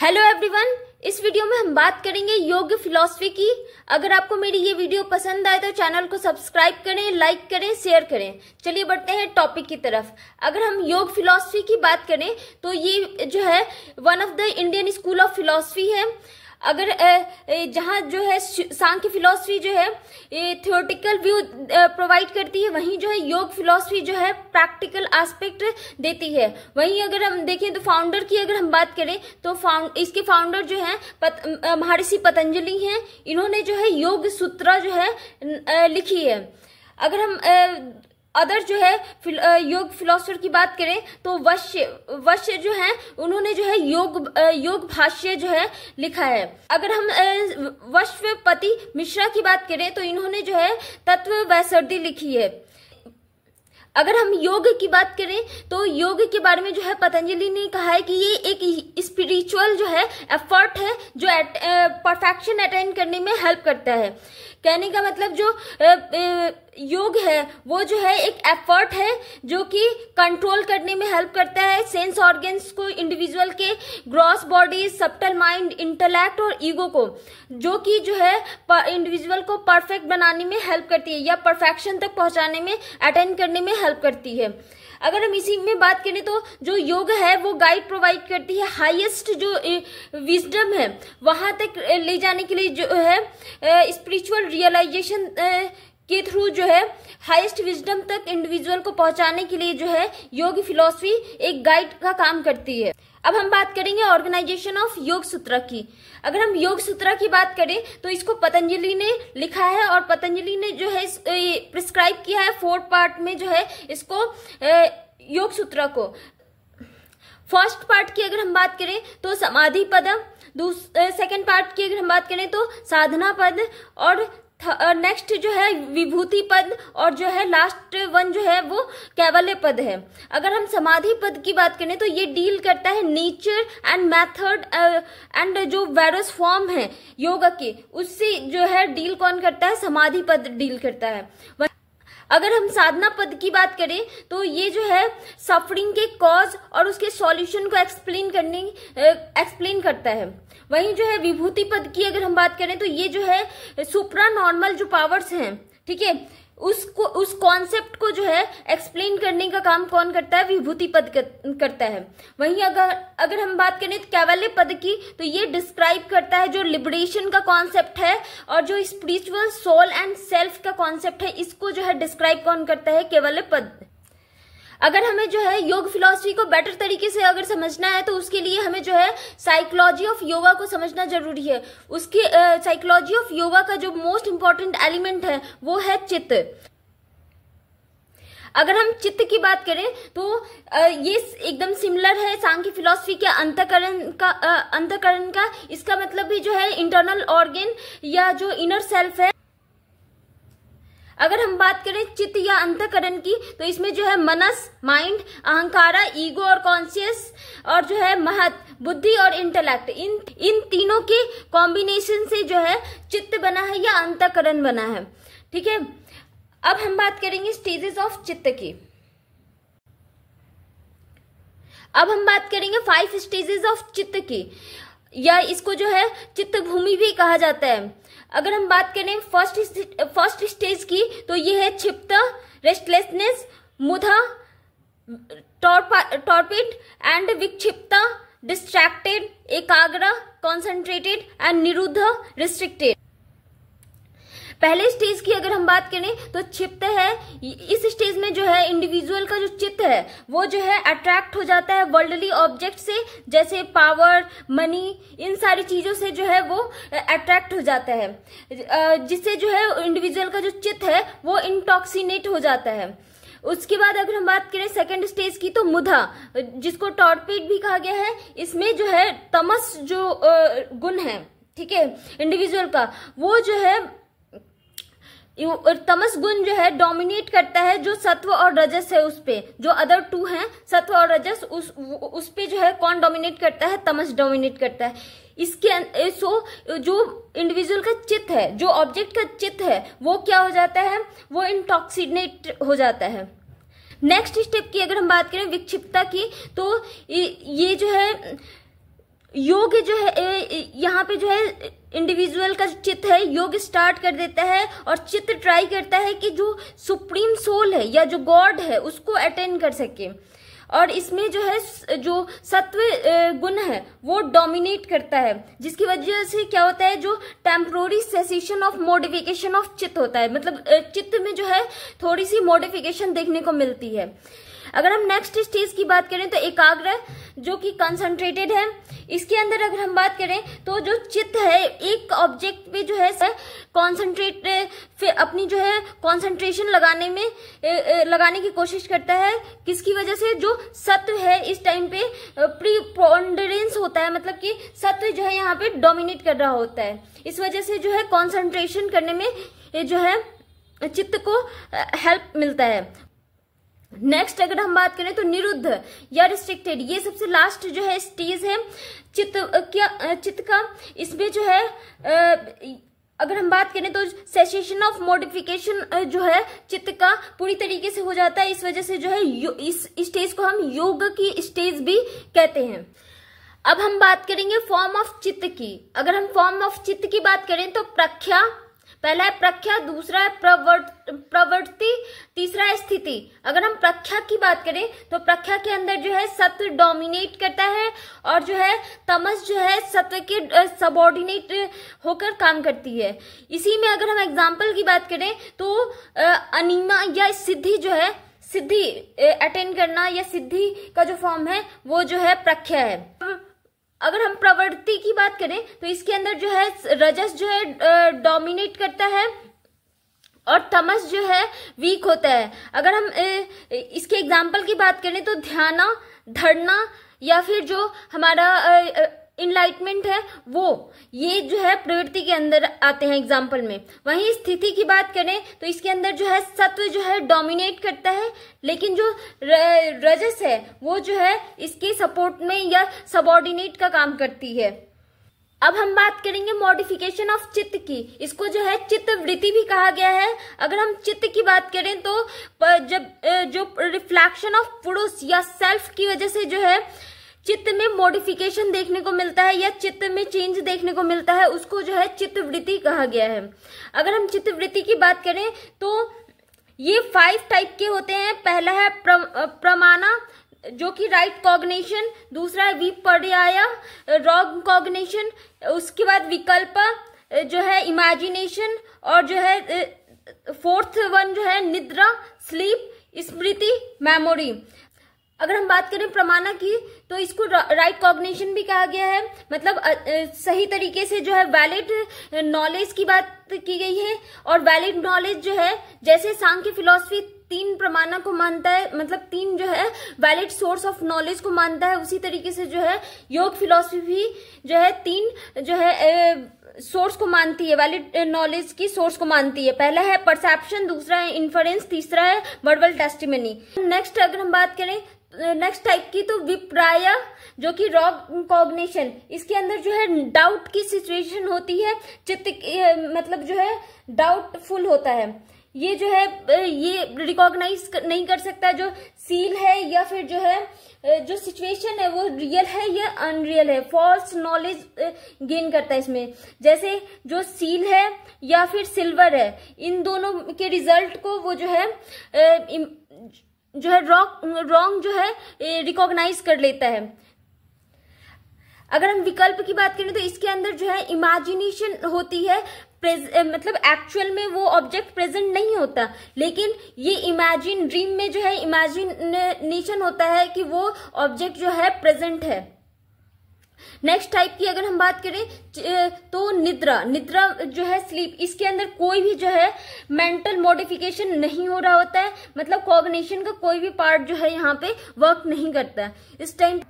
Hello everyone, इस video में हम बात करेंगे योग फिलॉसफी की। अगर आपको मेरी ये वीडियो पसंद आए तो चैनल को सब्सक्राइब करें, लाइक करें, शेयर करें। चलिए बढ़ते हैं टॉपिक की तरफ। अगर हम योग फिलॉसफी की बात करें तो ये जो है one of the Indian school of philosophy है। अगर जहाँ जो है सांख्य फिलॉसफी जो है ये थियोरेटिकल व्यू प्रोवाइड करती है, वहीं जो है योग फिलॉसफी जो है प्रैक्टिकल एस्पेक्ट देती है। वहीं अगर हम देखें तो फाउंडर की अगर हम बात करें तो इसके फाउंडर जो है महर्षि पतंजलि हैं। इन्होंने जो है योग सूत्र जो है लिखी है। अगर हम अदर जो है योग फिलोसफर की बात करें तो वश्य जो है उन्होंने जो है योग भाष्य जो है लिखा है। अगर हम वश्यपति मिश्रा की बात करें तो इन्होंने जो है तत्व वैसर्दी लिखी है। अगर हम योग की बात करें तो योग के बारे में जो है पतंजलि ने कहा है कि ये एक स्पिरिचुअल जो है एफर्ट है जो परफेक्शन अटेन करने में हेल्प करता है। कहने का मतलब जो योग है वो जो है एक एफर्ट है जो कि कंट्रोल करने में हेल्प करता है सेंस ऑर्गन्स को, इंडिविजुअल के gross body, subtle mind, intellect और ईगो को, जो कि जो है इंडिविजुअल को परफेक्ट बनाने में हेल्प करती है या परफेक्शन तक पहुंचाने में, अटेन करने में हेल्प करती है। अगर हम इसी में बात करें तो जो योग है वो गाइड प्रोवाइड करती है हाईएस्ट जो विजडम है वहां तक ले जाने के लिए, जो है स्पिरिचुअल रियलाइजेशन के थ्रू जो है हाईएस्ट विजडम तक इंडिविजुअल को पहुंचाने के लिए जो है योग फिलॉसफी एक गाइड का काम करती है। अब हम बात करेंगे ऑर्गेनाइजेशन ऑफ योग सूत्र की। अगर हम योग सूत्र की बात करें तो इसको पतंजलि ने लिखा है और पतंजलि ने जो है प्रिस्क्राइब किया है 4 पार्ट में जो है इसको योग सूत्र को। फर्स्ट पार्ट की अगर हम बात करें तो समाधि पद, सेकेंड पार्ट की अगर हम बात करें तो साधना पद, और नेक्स्ट जो है विभूति पद, और जो है लास्ट वन जो है वो कैवल्य पद है। अगर हम समाधि पद की बात करें तो ये डील करता है नेचर एंड मेथड एंड जो वेरियस फॉर्म है योगा के, उससे जो है डील कौन करता है, समाधि पद डील करता है। अगर हम साधना पद की बात करें तो ये जो है सफरिंग के कॉज और उसके सॉल्यूशन को एक्सप्लेन करता है। वहीं जो है विभूति पद की अगर हम बात करें तो ये जो है सुप्रा नॉर्मल जो पावर्स हैं, ठीक है, उस कॉन्सेप्ट को जो है एक्सप्लेन करने का काम कौन करता है, विभूति पद करता है। वहीं अगर हम बात करें तो कैवल्य पद की तो ये डिस्क्राइब करता है जो लिबरेशन का कॉन्सेप्ट है और जो स्पिरिचुअल सोल एंड सेल्फ का कॉन्सेप्ट है, इसको जो है डिस्क्राइब कौन करता है, कैवल्य पद। अगर हमें जो है योग फिलॉसफी को बेटर तरीके से अगर समझना है तो उसके लिए हमें जो है साइकोलॉजी ऑफ योगा को समझना जरूरी है। उसकी साइकोलॉजी ऑफ योगा का जो मोस्ट इंपॉर्टेंट एलिमेंट है वो है चित्त। अगर हम चित्त की बात करें तो ये एकदम सिमिलर है सांख्य फिलॉसफी के अंतःकरण का। इसका मतलब भी जो है इंटरनल ऑर्गन या जो इनर सेल्फ है। अगर हम बात करें चित्त या अंतःकरण की तो इसमें जो है मनस, माइंड, अहंकारा, ईगो और कॉन्शियस, और जो है महत, बुद्धि और इंटेलेक्ट, इन तीनों के कॉम्बिनेशन से जो है चित्त बना है या अंतःकरण बना है। ठीक है, अब हम बात करेंगे स्टेजेस ऑफ चित्त की। अब हम बात करेंगे 5 स्टेजेस ऑफ चित्त की, या इसको जो है चित्त भूमि भी कहा जाता है। अगर हम बात करें फर्स्ट स्टेज की तो ये है क्षिप्त, रेस्टलेसनेस, मुधा, टॉर्पिड एंड विक्षिप्ता, डिस्ट्रैक्टेड, एकाग्र, कॉन्सेंट्रेटेड एंड निरुद्ध, रिस्ट्रिक्टेड। पहले स्टेज की अगर हम बात करें तो क्षिप्त है। इस स्टेज में जो है इंडिविजुअल का जो चित्त है वो जो है अट्रैक्ट हो जाता है वर्ल्डली ऑब्जेक्ट से, जैसे पावर, मनी, इन सारी चीजों से जो है वो अट्रैक्ट हो जाता है, जिससे जो है इंडिविजुअल का जो चित्त है वो इंटॉक्सिनेट हो जाता है। उसके बाद अगर हम बात करें सेकंड स्टेज की तो मुधा, जिसको टॉर्पिड भी कहा गया है, इसमें जो है तमस जो गुण है, ठीक है, इंडिविजुअल का, वो जो है तमस गुण जो है डोमिनेट करता है जो सत्व और रजस है उस पे। जो अदर 2 हैं सत्व और रजस, उस पे जो है कौन डोमिनेट करता है, तमस डोमिनेट करता है। इसके जो इंडिविजुअल का चित्त है, जो ऑब्जेक्ट का चित्त है, वो क्या हो जाता है, वो इंटॉक्सिनेट हो जाता है। नेक्स्ट स्टेप की अगर हम बात करें विक्षिप्तता की तो ये जो है योग जो है यहाँ पे जो है इंडिविजुअल का चित्त है योग स्टार्ट कर देता है और चित्त ट्राई करता है कि जो सुप्रीम सोल है या जो गॉड है उसको अटेंड कर सके। और इसमें जो है जो सत्व गुण है वो डोमिनेट करता है, जिसकी वजह से क्या होता है जो temporary cessation of modification of चित्त होता है, मतलब चित्त में जो है थोड़ी सी मॉडिफिकेशन देखने को मिलती है। अगर हम नेक्स्ट स्टेज की बात करें तो एकाग्र जो कि कंसंट्रेटेड है, इसके अंदर अगर हम बात करें तो जो चित्त है एक ऑब्जेक्ट पे जो है कॉन्सेंट्रेट फिर अपनी जो है कॉन्सेंट्रेशन लगाने की कोशिश करता है। किसकी वजह से? जो सत्व है इस टाइम पे प्रीपोंडरेंस होता है, मतलब कि सत्व जो है यहाँ पे डोमिनेट कर रहा होता है। इस वजह से जो है कॉन्सेंट्रेशन करने में जो है चित्त को हेल्प मिलता है। नेक्स्ट अगर हम बात करें तो निरुद्ध या रिस्ट्रिक्टेड, ये सबसे लास्ट जो है स्टेज है चित्त का। इसमें जो है अगर हम बात करें तो सेसेशन ऑफ मॉडिफिकेशन जो है चित्त का पूरी तरीके से हो जाता है। इस वजह से जो है इस स्टेज को हम योग की स्टेज भी कहते हैं। अब हम बात करेंगे फॉर्म ऑफ चित्त की। अगर हम फॉर्म ऑफ चित्त की बात करें तो प्रख्या, पहला है प्रख्या, दूसरा है प्रवृत्ति, तीसरा है स्थिति। अगर हम प्रख्या की बात करें तो प्रख्या के अंदर जो है सत्व डोमिनेट करता है और जो है तमस जो है सत्व के सबऑर्डिनेट होकर काम करती है। इसी में अगर हम एग्जाम्पल की बात करें तो अनिमा या सिद्धि जो है, सिद्धि अटेंड करना या सिद्धि का जो फॉर्म है वो जो है प्रख्या है। अगर हम प्रवृत्ति की बात करें तो इसके अंदर जो है रजस जो है डोमिनेट करता है और तमस जो है वीक होता है। अगर हम इसके एग्जाम्पल की बात करें तो ध्याना, धरना या फिर जो हमारा इनलाइटमेंट है वो, ये जो है प्रवृत्ति के अंदर आते हैं एग्जाम्पल में। वहीं स्थिति की बात करें तो इसके अंदर जो है सत्व जो है डोमिनेट करता है, लेकिन जो रजस है वो जो है इसके सपोर्ट में या सबऑर्डिनेट का काम करती है। अब हम बात करेंगे मॉडिफिकेशन ऑफ चित्त की। इसको जो है चित्त वृत्ति भी कहा गया है। अगर हम चित्त की बात करें तो जब जो रिफ्लेक्शन ऑफ पुरुष या सेल्फ की वजह से जो है चित्त में मॉडिफिकेशन देखने को मिलता है या चित्त में चेंज देखने को मिलता है, उसको जो है चित्त वृत्ति कहा गया है। अगर हम चित्त वृत्ति की बात करें तो ये 5 टाइप के होते हैं। पहला है प्रमाणा जो कि राइट कॉग्निशन, दूसरा है विपर्याय रॉन्ग कॉग्निशन, उसके बाद विकल्प जो है इमेजिनेशन, और जो है फोर्थ वन जो है निद्रा, स्लीप, स्मृति, मेमोरी। अगर हम बात करें प्रमाणा की तो इसको राइट कॉग्निशन भी कहा गया है, मतलब सही तरीके से जो है वैलिड नॉलेज की बात की गई है। और वैलिड नॉलेज जो है जैसे सांख्य फिलॉसफी 3 प्रमाणा को मानता है, मतलब 3 जो है वैलिड सोर्स ऑफ नॉलेज को मानता है, उसी तरीके से जो है योग फिलॉसफी भी जो है 3 जो है सोर्स को मानती है, वैलिड नॉलेज की सोर्स को मानती है। पहला है परसेप्शन, दूसरा है इन्फरेंस, तीसरा है वर्बल टेस्टिमनी। नेक्स्ट अगर हम बात करें नेक्स्ट टाइप की तो विपर्याय जो कि रॉन्ग कॉग्निशन, इसके अंदर जो है डाउट की सिचुएशन होती है, चित्त मतलब जो है डाउटफुल होता है। ये जो है ये रिकॉग्नाइज नहीं कर सकता जो सील है या फिर जो है जो सिचुएशन है वो रियल है या अनरियल है, फॉल्स नॉलेज गेन करता है इसमें। जैसे जो सील है या फिर सिल्वर है, इन दोनों के रिजल्ट को वो जो है रॉन्ग जो है रिकॉग्नाइज कर लेता है। अगर हम विकल्प की बात करें तो इसके अंदर जो है इमेजिनेशन होती है, मतलब एक्चुअल में वो ऑब्जेक्ट प्रेजेंट नहीं होता, लेकिन ये इमेजिन ड्रीम में जो है इमेजिनेशन होता है कि वो ऑब्जेक्ट जो है प्रेजेंट है। नेक्स्ट टाइप की अगर हम बात करें तो निद्रा जो है स्लीप, इसके अंदर कोई भी जो है मेंटल मॉडिफिकेशन नहीं हो रहा होता है, मतलब कॉग्निशन का कोई भी पार्ट जो है यहाँ पे वर्क नहीं करता इस टाइम।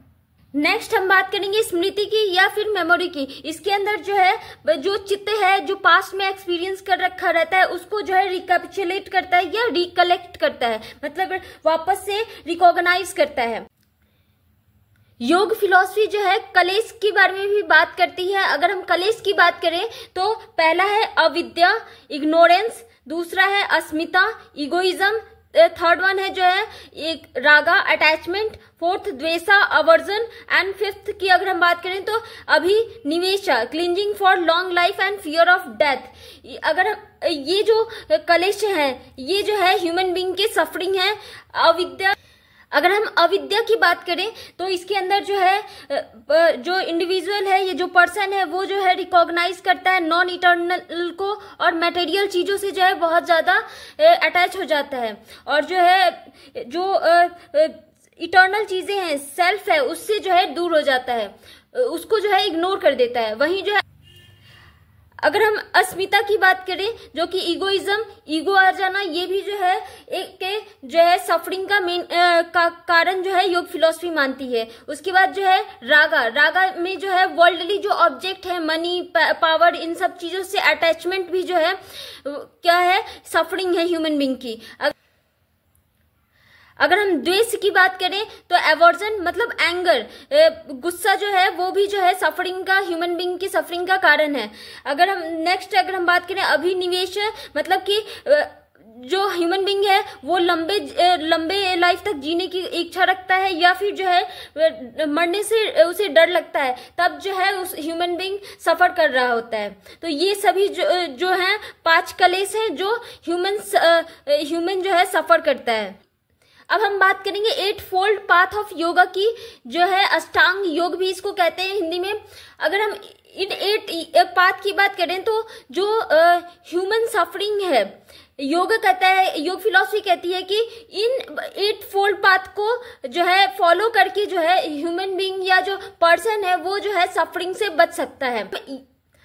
नेक्स्ट हम बात करेंगे स्मृति की या फिर मेमोरी की। इसके अंदर जो है जो चित्त है जो पास्ट में एक्सपीरियंस कर रखा रहता है उसको जो है रिकैपिचुलेट करता है या रिकलेक्ट करता है, मतलब वापस से रिकॉग्नाइज करता है। योग फिलॉसफी जो है कलेश के बारे में भी बात करती है। अगर हम कलेश की बात करें तो पहला है अविद्या, इग्नोरेंस, दूसरा है अस्मिता, इगोइज्म, थर्ड वन है जो है एक रागा अटैचमेंट, फोर्थ द्वेषा अवर्जन, एंड फिफ्थ की अगर हम बात करें तो अभिनिवेशा clinging for long life and fear of death. अगर हम ये जो कलेश है ये जो है ह्यूमन बीइंग के सफरिंग है। अविद्या, अगर हम अविद्या की बात करें तो इसके अंदर जो है जो इंडिविजुअल है, ये जो पर्सन है वो जो है रिकॉग्नाइज करता है नॉन इटर्नल को और मटेरियल चीजों से जो है बहुत ज्यादा अटैच हो जाता है, और जो है जो इटर्नल चीजें हैं, सेल्फ है, उससे जो है दूर हो जाता है, उसको जो है इग्नोर कर देता है। वहीं जो है अगर हम अस्मिता की बात करें जो कि इगोइज्म, ईगो आ जाना, ये भी जो है एक जो है सफरिंग का मेन कारण जो है योग फिलॉसफी मानती है। उसके बाद जो है रागा, रागा में जो है वर्ल्डली जो ऑब्जेक्ट है, मनी, पावर, इन सब चीजों से अटैचमेंट भी जो है क्या है, सफरिंग है ह्यूमन बीइंग की। अगर हम द्वेष की बात करें तो एवर्जन मतलब एंगर, गुस्सा जो है वो भी जो है सफरिंग का, ह्यूमन बीइंग की सफरिंग का कारण है। अगर हम बात करें अभिनिवेश, मतलब कि जो ह्यूमन बीइंग है वो लंबे लाइफ तक जीने की इच्छा रखता है, या फिर जो है मरने से उसे डर लगता है, तब जो है उस ह्यूमन बीइंग सफर कर रहा होता है। तो ये सभी जो है 5 कलेश हैं जो ह्यूमन जो है सफर करता है। अब हम बात करेंगे 8 फोल्ड पाथ ऑफ योगा की, जो है अष्टांग योग भी इसको कहते हैं हिंदी में। अगर हम इन 8 पाथ की बात करें तो जो ह्यूमन सफरिंग है, योग कहता है, योग फिलॉसफी कहती है कि इन 8 फोल्ड पाथ को जो है फॉलो करके जो है ह्यूमन बीइंग या जो पर्सन है वो जो है सफरिंग से बच सकता है।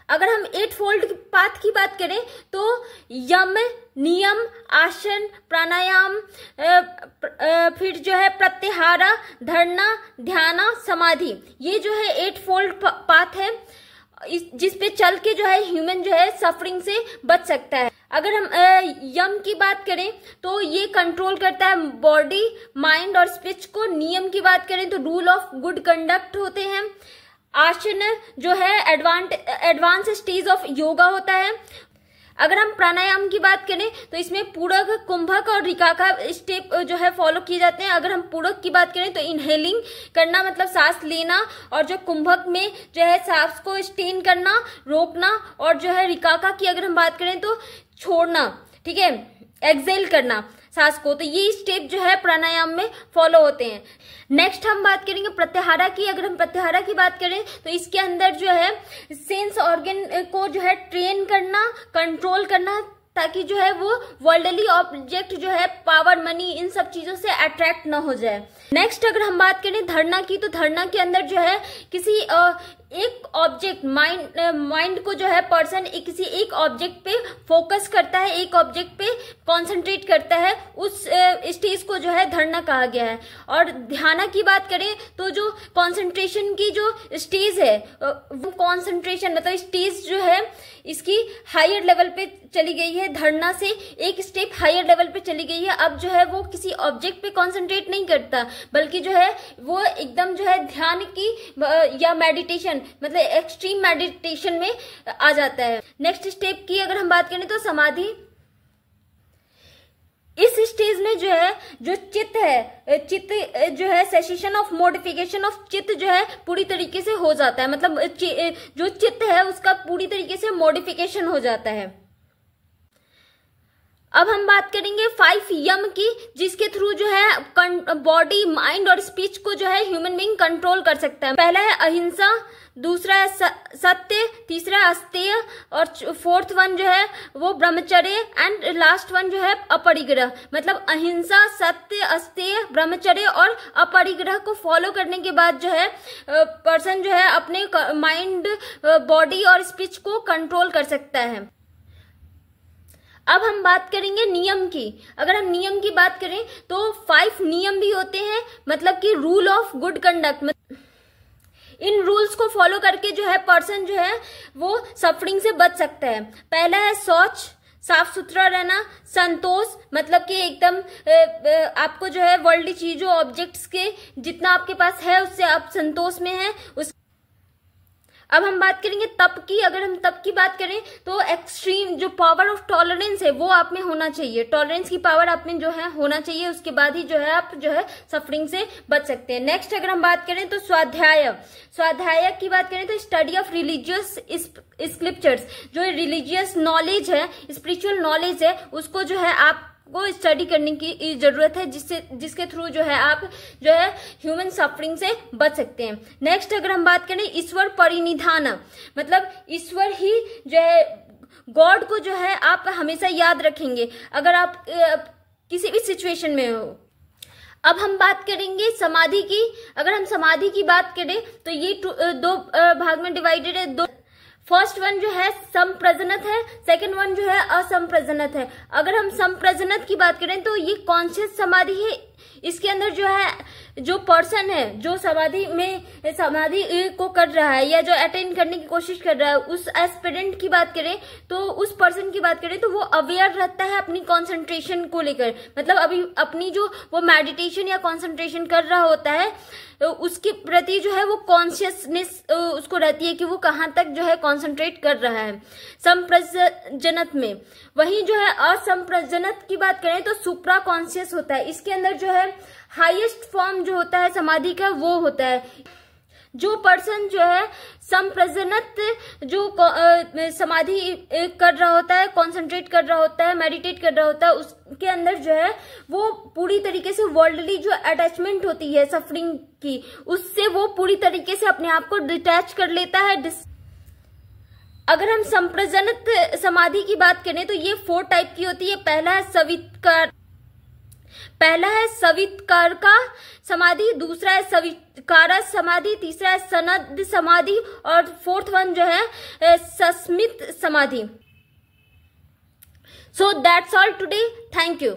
अगर हम 8 फोल्ड पाथ की बात करें तो यम, नियम, आसन, प्राणायाम, फिर जो है प्रत्याहारा, धारणा, ध्यान, समाधि, ये जो है 8 फोल्ड पाथ है जिसपे चल के जो है ह्यूमन जो है सफरिंग से बच सकता है। अगर हम यम की बात करें तो ये कंट्रोल करता है बॉडी, माइंड और स्पीच को। नियम की बात करें तो रूल ऑफ गुड कंडक्ट होते हैं। आसन जो है एडवांस स्टेज ऑफ योगा होता है। अगर हम प्राणायाम की बात करें तो इसमें पूरक, कुंभक और रिकाका स्टेप जो है फॉलो किए जाते हैं। अगर हम पूरक की बात करें तो इनहेलिंग करना मतलब सांस लेना, और जो कुंभक में जो है सांस को स्टेन करना, रोकना, और जो है रिकाका की अगर हम बात करें तो छोड़ना, ठीक है, एक्सेल करना सांस को। तो ये स्टेप जो है प्राणायाम में फॉलो होते हैं। नेक्स्ट हम बात करेंगे प्रत्याहारा की। अगर हम प्रत्याहारा की बात करें तो इसके अंदर जो है सेंस ऑर्गन को जो है ट्रेन करना, कंट्रोल करना, ताकि जो है वो वर्ल्डली ऑब्जेक्ट जो है पावर, मनी, इन सब चीजों से अट्रैक्ट ना हो जाए। नेक्स्ट अगर हम बात करें धारणा की तो धारणा के अंदर जो है किसी एक ऑब्जेक्ट, माइंड को जो है पर्सन किसी एक ऑब्जेक्ट पे फोकस करता है, एक ऑब्जेक्ट पे कंसंट्रेट करता है, उस स्टेज को जो है धारणा कहा गया है। और ध्यान की बात करें तो जो कंसंट्रेशन की जो स्टेज है, वो कंसंट्रेशन मतलब स्टेज जो है इसकी हायर लेवल पे चली गई है, धारणा से एक स्टेप हायर लेवल पे चली गई है। अब जो है वो किसी ऑब्जेक्ट पे कंसंट्रेट नहीं करता, बल्कि जो है वो एकदम जो है ध्यान की या मेडिटेशन मतलब एक्सट्रीम मेडिटेशन में आ जाता है। नेक्स्ट स्टेप की अगर हम बात करें तो समाधि। इस स्टेज में जो है जो चित्त जो है सेसेशन ऑफ मोडिफिकेशन ऑफ चित्त जो है पूरी तरीके से हो जाता है, मतलब जो चित्त है उसका पूरी तरीके से मॉडिफिकेशन हो जाता है। अब हम बात करेंगे 5 यम की, जिसके थ्रू जो है बॉडी, माइंड और स्पीच को जो है ह्यूमन बीइंग कंट्रोल कर सकता है। पहला है अहिंसा, दूसरा है सत्य, तीसरा अस्तेय, और फोर्थ वन जो है वो ब्रह्मचर्य, एंड लास्ट वन जो है अपरिग्रह। मतलब अहिंसा, सत्य, अस्तेय, ब्रह्मचर्य और अपरिग्रह को फॉलो करने के बाद जो है पर्सन जो है अपने माइंड, बॉडी और स्पीच को कंट्रोल कर सकता है। अब हम बात करेंगे नियम की। अगर हम नियम की बात करें तो 5 नियम भी होते हैं, मतलब कि rule of good conduct. In rules को फॉलो करके जो है पर्सन जो है वो सफरिंग से बच सकता है। पहला है शौच, साफ सुथरा रहना, संतोष मतलब कि एकदम आपको जो है वर्ल्डली चीजों, ऑब्जेक्ट्स के जितना आपके पास है उससे आप संतोष में हैं। अब हम बात करेंगे तप की। अगर हम तप की बात करें तो एक्सट्रीम जो पावर ऑफ टॉलरेंस है वो आप में होना चाहिए, टॉलरेंस की पावर आप में जो है होना चाहिए, उसके बाद ही जो है आप जो है सफरिंग से बच सकते हैं। नेक्स्ट अगर हम बात करें तो स्वाध्याय, स्वाध्याय की बात करें तो स्टडी ऑफ रिलीजियस स्क्रिप्चर्स, जो रिलीजियस नॉलेज है, स्पिरिचुअल नॉलेज है, उसको जो है आप को स्टडी करने की जरूरत है, जिसके थ्रू जो है आप जो है ह्यूमन सफरिंग से बच सकते हैं। नेक्स्ट अगर हम बात करें ईश्वर परिनिधान, मतलब ईश्वर ही जो है, गॉड को जो है आप हमेशा याद रखेंगे अगर आप किसी भी सिचुएशन में हो। अब हम बात करेंगे समाधि की। अगर हम समाधि की बात करें तो ये दो भाग में डिवाइडेड है। दो, फर्स्ट वन जो है संप्रजनत है, सेकंड वन जो है असंप्रजनत है। अगर हम संप्रजनत की बात करें तो ये कॉन्शियस समाधि है। इसके अंदर जो है जो पर्सन है जो समाधि को कर रहा है या जो अटेन करने की कोशिश कर रहा है, उस एस्पिरेंट की बात करें तो उस पर्सन की बात करें तो वो अवेयर रहता है अपनी कंसंट्रेशन को लेकर, मतलब अभी अपनी जो वो मेडिटेशन या कंसंट्रेशन कर रहा होता है तो उसके प्रति जो है वो कॉन्शियसनेस उसको रहती है कि वो कहाँ तक जो है कॉन्सेंट्रेट कर रहा है संप्रजनत में। वहीं जो है असंप्रजनत की बात करें तो सुप्रा कॉन्शियस होता है। इसके अंदर जो है हाईएस्ट फॉर्म जो होता है समाधि का वो होता है। जो पर्सन जो है संप्रजनत जो समाधि कर रहा होता है, कंसंट्रेट कर रहा होता है, मेडिटेट कर रहा होता है, उसके अंदर जो है वो पूरी तरीके से वर्ल्डली जो अटैचमेंट होती है सफरिंग की, उससे वो पूरी तरीके से अपने आप को डिटैच कर लेता है। अगर हम संप्रजनत समाधि की बात करें तो ये 4 टाइप की होती है। पहला है सवितकार का समाधि, दूसरा है सविकार समाधि, तीसरा है सनद समाधि और फोर्थ वन जो है सस्मित समाधि। So that's all today. Thank you.